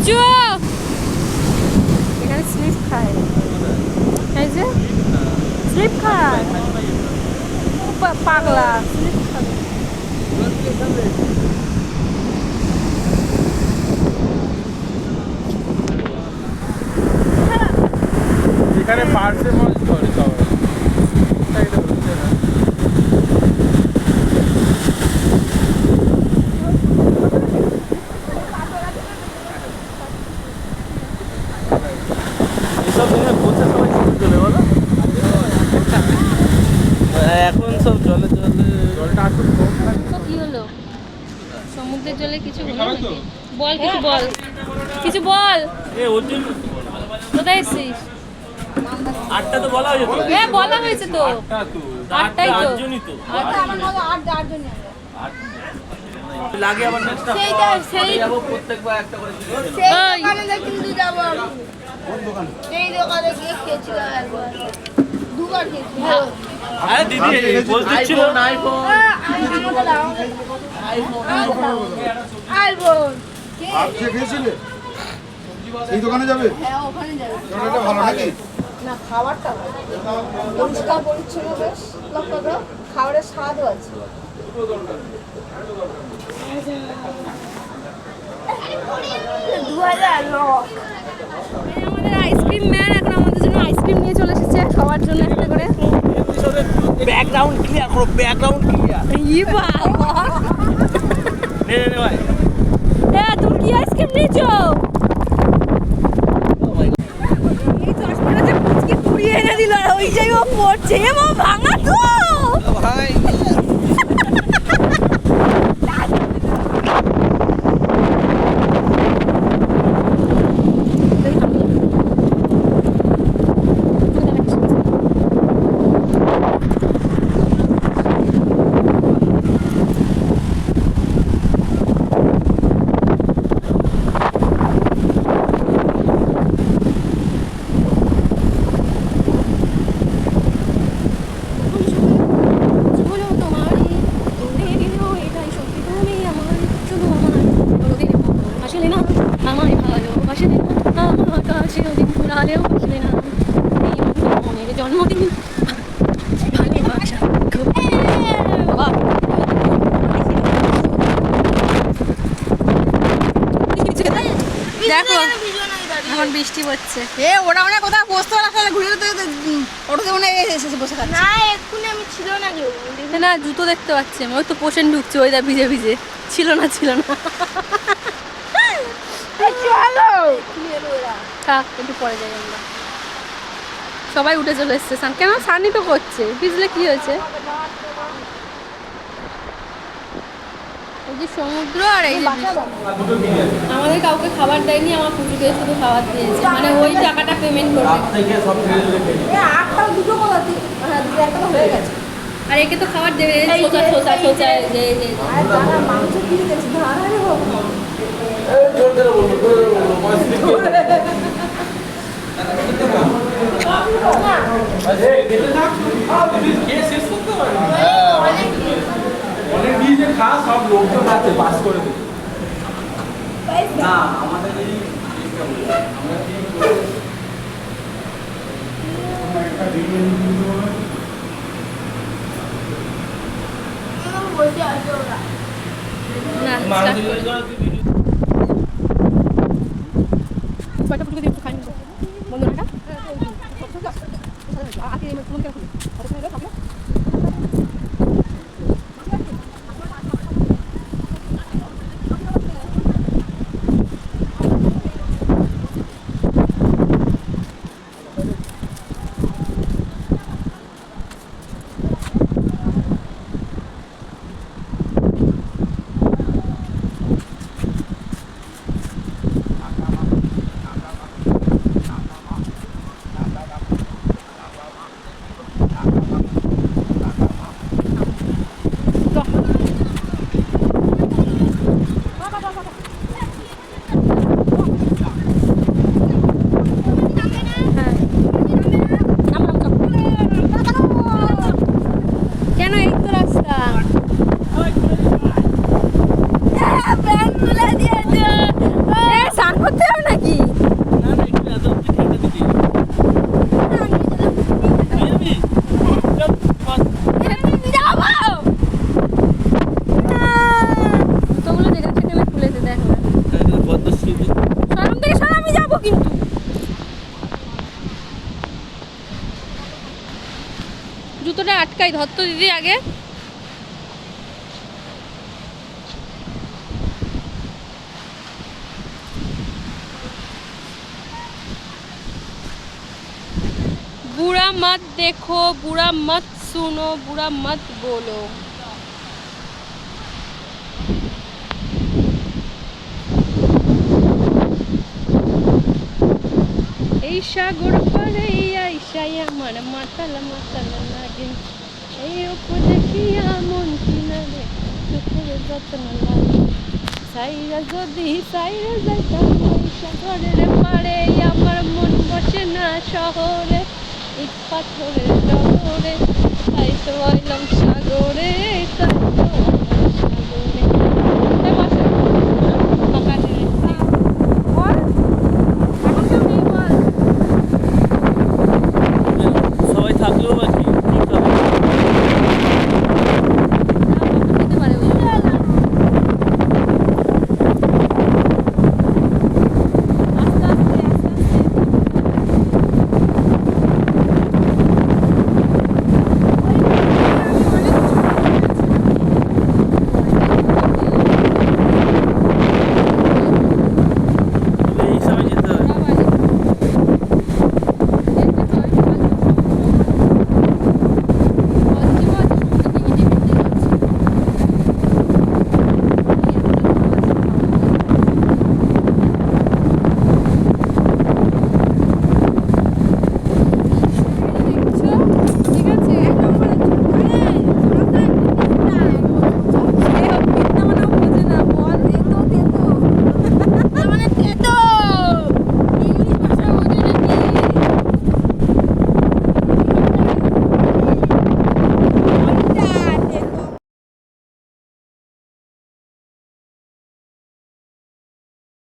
পুচু এখানে স্লিপ খায়, এই যে স্লিপ খায়, পাগলা স্লিপ খাবে। এখানে পার্সে মাছ ধরে সবাই, তাই তো হচ্ছে না। এসব দিনে কোথায় সবাই চলে বলো, এখন সব জলে জলে জলটা আসলে কম থাকে। তো কি হলো সমুদ্রের জলে কিছু হলো নাকি? বল কিছু বল, কিছু বল। এ ওর জন্য কোথায় এসছিস? 8টা তো বলা হয়েছে তো। হ্যাঁ বলা হয়েছে তো, 8টা তো 8টাই তো। 8 জনই তো লাগে। আবার নেক্সট সেইটা সেই যাবো প্রত্যেকবার একটা করে সেই ওই। দোকানে কিন্তু যাবো আমি। সেই দোকানে গিয়ে খেয়েছিলাম একবার, দুবার খেয়েছি। আরে দিদি বলতেছিল না আইফোন আইফোন আজকে খেয়েছিলে? এই দোকানে যাবে? হ্যাঁ ওখানে যাবে। দোকানটা ভালো নাকি? না খাবারটা ভালো। পরিষ্কার পরিচ্ছন্ন বেশ, লক্ষ্য করো খাবারের স্বাদও আছে। 2000 লোক। আমাদের আইসক্রিম ম্যান এখন আমাদের জন্য আইসক্রিম নিয়ে চলে এসেছে, সবার জন্য একটা করে। ব্যাকগ্রাউন্ড ক্লিয়ার করো, ব্যাকগ্রাউন্ড ক্লিয়ার। ই বাবা, নে নে ভাই, তুমি কি আইসক্রিম নিয়েছো? এই চশমাটা যে পুচকি পুড়িয়ে এনে দিল, আর ওই জায়গায় ও পড়ছে, এ মা ভাঙা তো। ভাই জন্মদিন দেখো এখন বৃষ্টি পড়ছে। ওরা মানে কোথাও বসতে পারে আসলে ঘুরে ওটাতে মনে এসেছে বসে থাকে। না এক্ষুনি আমি ছিল না কেউ। না জুতো দেখতে পাচ্ছি আমি, ওই তো পোষণ ঢুকছে, ওই দা ভিজে ভিজে ছিল না চলো থাক একটু পরে যাই আমরা। সবাই উঠে চলে এসছে, কেন সানি তো করছে, ভিজলে কি হয়েছে? এই যে সমুদ্র আর এই যে আমাদের কাউকে খাবার দেয়নি, আমার পুজোকে শুধু খাবার দিয়েছে, মানে ওই টাকাটা পেমেন্ট করবে। আটটাও দুটো কথা একটা হয়ে গেছে। আর একে তো খাবার দেবে সোজা সোজা সোজা যে আর দাদা মাংস কিনে গেছে ধারে হোক অনেক দিয়ে খা, সব লোকজন আছে পাস করে দে না আমাদের এই বসে আছে ওরা। না স্টার্ট করে কয়টা ফুটকে দিয়ে খাই বন্ধু না আগে আমি ফোন করে জুতোটা আটকাই ধরতো দিদি আগে। बुरा मत देखो, बुरा मत सुनो, बुरा मत बोलो। এই সাগর পারে আইসাই আমার মাতাল মাতাল লাগে, এই রূপ দেখিয়া মন কিনারে সুখের যত্ন লাগে। সাইরা যদি সাইরা যাইতাম ওই সাগরের পারে, আমার মন বসে না শহরে ইট পাথরের জগরে, তাই তো আইলাম সাগরে।